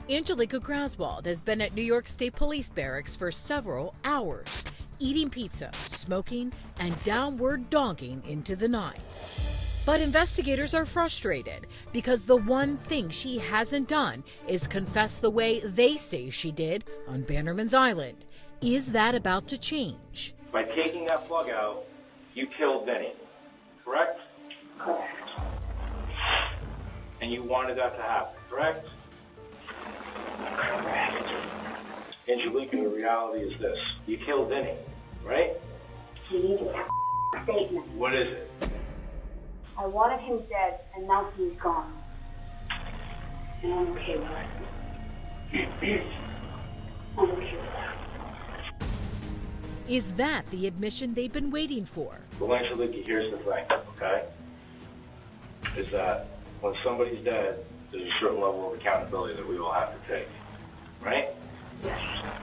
Angelica Graswald has been at New York State Police Barracks for several hours, eating pizza, smoking, and downward dogging into the night. But investigators are frustrated because the one thing she hasn't done is confess the way they say she did on Bannerman's Island. Is that about to change? By taking that plug out, you killed Vinny, correct? Correct. And you wanted that to happen, correct? Correct. Angelica, the reality is this. You killed Vinny, right? You need a statement. What is it? I wanted him dead, and now he's gone. And I'm okay with it. I'm okay with that. Is that the admission they've been waiting for? Well, Angelica, here's the thing, okay? Is that when somebody's dead, there's a certain level of accountability that we all have to take, right? Yes.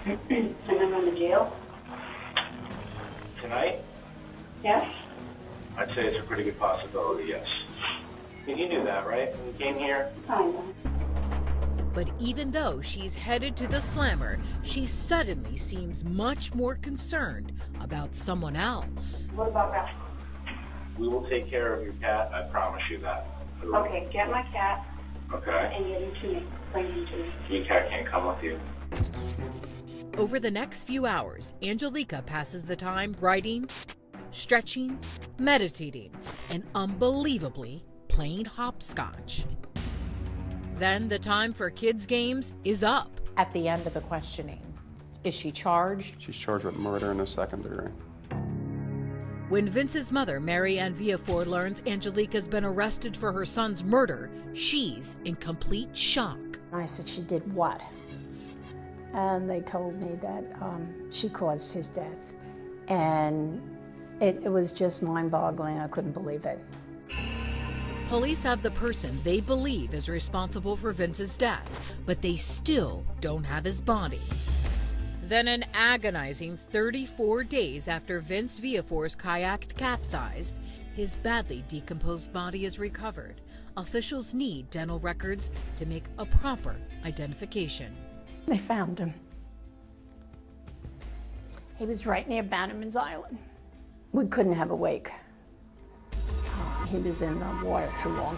And I'm going to jail? Tonight? Yes. I'd say it's a pretty good possibility, yes. I mean, you knew that, right? When you came here? Kind of. But even though she's headed to the slammer, she suddenly seems much more concerned about someone else. What about that? We will take care of your cat, I promise you that. Okay, get my cat Okay? and get him to me. Bring him to me. Your cat can't come with you. Over the next few hours, Angelica passes the time writing, stretching, meditating, and unbelievably playing hopscotch. Then the time for kids' games is up. At the end of the questioning, is she charged? She's charged with murder in the second degree. When Vince's mother, Mary Ann Villafor, learns Angelica's been arrested for her son's murder, she's in complete shock. I said, she did what? And they told me that she caused his death. And it was just mind-boggling. I couldn't believe it. Police have the person they believe is responsible for Vince's death, but they still don't have his body. Then an agonizing 34 days after Vince Villafor's kayak capsized, his badly decomposed body is recovered. Officials need dental records to make a proper identification. They found him. He was right near Bannerman's Island. We couldn't have a wake. He was in the water too long.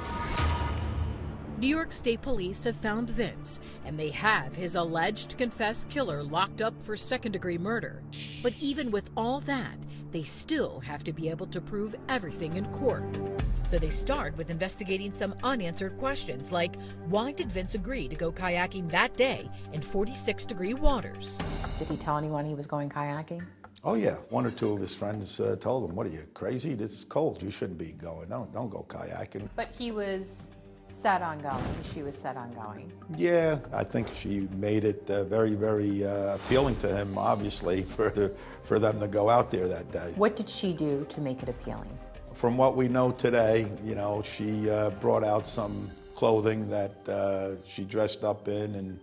New York State Police have found Vince, and they have his alleged confessed killer locked up for second-degree murder. But even with all that, they still have to be able to prove everything in court. So they start with investigating some unanswered questions, like why did Vince agree to go kayaking that day in 46-degree waters? Did he tell anyone he was going kayaking? Oh yeah, one or two of his friends told him, "What are you, crazy? This is cold. You shouldn't be going. Don't go kayaking." But he was set on going. She was set on going. Yeah, I think she made it very, very appealing to him, obviously, for them to go out there that day. What did she do to make it appealing? From what we know today, you know, she brought out some clothing that she dressed up in, and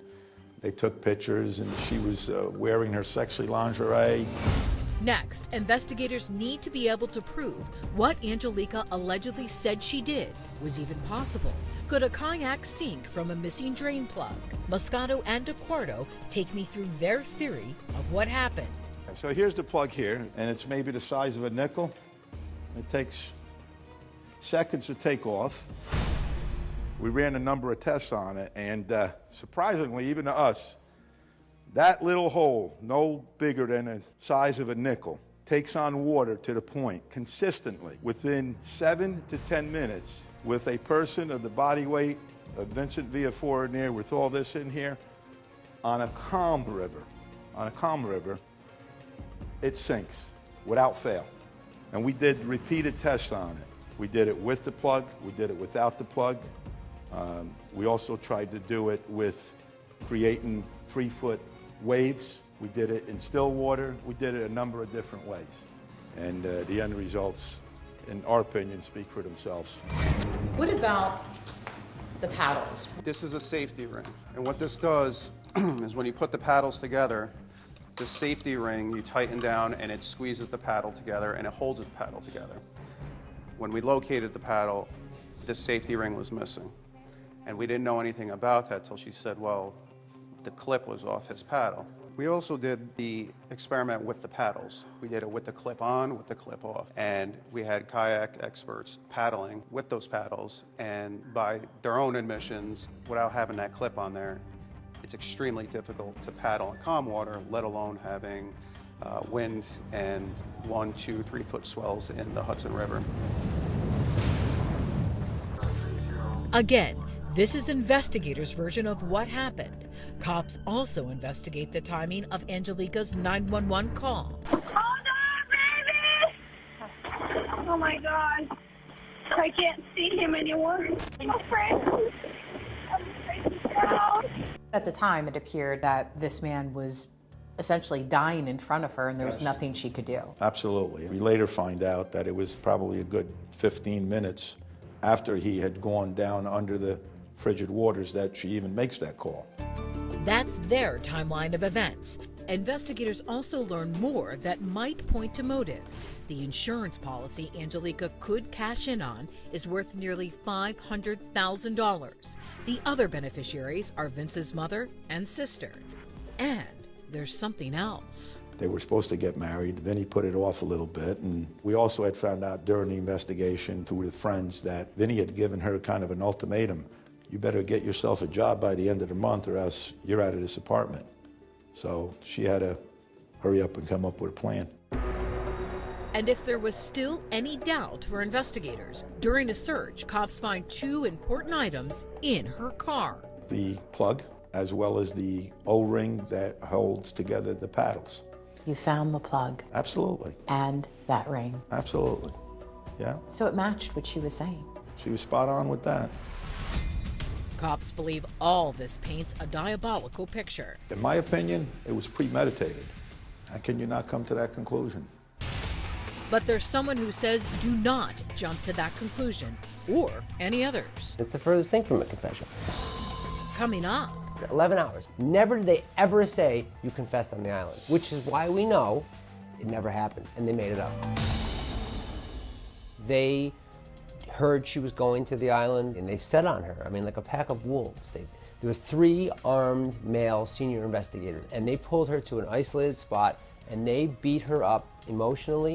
they took pictures, and she was wearing her sexy lingerie. Next, investigators need to be able to prove what Angelica allegedly said she did was even possible. Could a kayak sink from a missing drain plug? Moscato and DeQuarto take me through their theory of what happened. So here's the plug here, and it's maybe the size of a nickel. It takes seconds to take off. We ran a number of tests on it, and surprisingly, even to us, that little hole, no bigger than the size of a nickel, takes on water to the point consistently within 7 to 10 minutes with a person of the body weight of Vincent Villafor in there with all this in here on a calm river, it sinks without fail. And we did repeated tests on it. We did it with the plug, we did it without the plug. We also tried to do it with creating 3-foot waves. We did it in still water. We did it a number of different ways. And the end results, in our opinion, speak for themselves. What about the paddles? This is a safety ring. And what this does is when you put the paddles together, the safety ring, you tighten down and it squeezes the paddle together and it holds the paddle together. When we located the paddle, this safety ring was missing. And we didn't know anything about that till she said, well, the clip was off his paddle. We also did the experiment with the paddles. We did it with the clip on, with the clip off. And we had kayak experts paddling with those paddles, and by their own admissions, without having that clip on there, it's extremely difficult to paddle in calm water, let alone having wind and 1, 2, 3 foot swells in the Hudson River. Again, this is investigators' version of what happened. Cops also investigate the timing of Angelica's 911 call. Hold on, baby! Oh my God. I can't see him anymore. I'm afraid. I'm afraid to down. At the time, it appeared that this man was essentially dying in front of her and there was nothing she could do. Absolutely. We later find out that it was probably a good 15 minutes after he had gone down under the frigid waters that she even makes that call. That's their timeline of events. Investigators also learn more that might point to motive. The insurance policy Angelica could cash in on is worth nearly $500,000. The other beneficiaries are Vince's mother and sister. And there's something else. They were supposed to get married. Vinny put it off a little bit, and we also had found out during the investigation through the friends that Vinny had given her kind of an ultimatum. You better get yourself a job by the end of the month or else you're out of this apartment. So she had to hurry up and come up with a plan. And if there was still any doubt for investigators, during a search, cops find 2 important items in her car. The plug, as well as the O-ring that holds together the paddles. You found the plug. Absolutely. And that ring. Absolutely. Yeah. So it matched what she was saying. She was spot on with that. Cops believe all this paints a diabolical picture. In my opinion, it was premeditated. How can you not come to that conclusion? But there's someone who says do not jump to that conclusion, or any others. It's the furthest thing from a confession. Coming up. 11 hours. Never did they ever say you confessed on the island, which is why we know it never happened, and they made it up. They heard she was going to the island, and they set on her, I mean, like a pack of wolves. There were 3 armed male senior investigators, and they pulled her to an isolated spot, and they beat her up emotionally